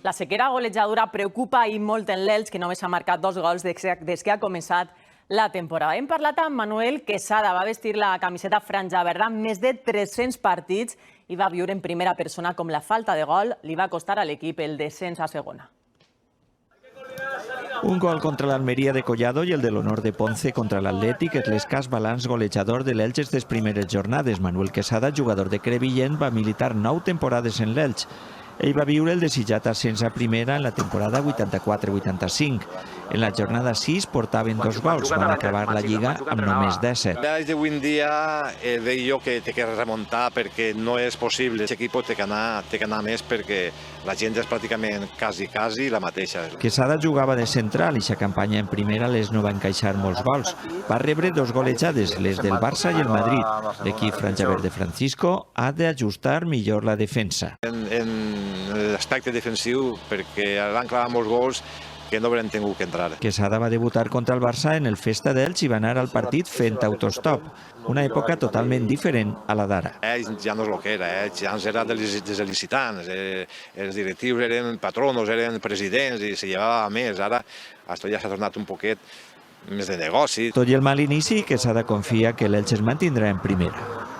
La sequera golejadora preocupa i molt en l'Elx, que només ha marcat 2 gols des que ha començat la temporada. Hem parlat amb Manuel Quesada, va vestir la camiseta franja verda més de 300 partits i va viure en primera persona com la falta de gol li va costar a l'equip el descens a segona. Un gol contra l'Almeria de Collado i el de l'Honor de Ponce contra l'Atlètic és l'escàs balanç golejador de l'Elx aquestes primeres jornades. Manuel Quesada, jugador de Crevillent, va militar 9 temporades en l'Elx. Ell va viure el desitjat ascens a primera en la temporada 84-85. En la jornada 6 portaven 2 gols, van acabar la Lliga amb només 17. D'avui en dia veig jo que té que remuntar perquè no és possible. Aquest equip té que anar més perquè la gent és pràcticament quasi la mateixa. Quesada jugava de central i sa campanya en primera les no va encaixar molts gols. Va rebre 2 golejades, les del Barça i el Madrid. L'equip franjaver de Francisco ha d'ajustar millor la defensa. En l'aspecte defensiu, perquè van clavar molts gols que no haurem tingut que entrar. Quesada va debutar contra el Barça en el Festa d'Elx i va anar al partit fent autostop. Una època totalment diferent a la d'ara. Ells ja no és el que era, ells eren dels licitants, els directius eren patronos, eren presidents i se llevava més. Ara això ja s'ha tornat un poquet més de negoci. Tot i el mal inici, Quesada confia que l'Elx es mantindrà en primera.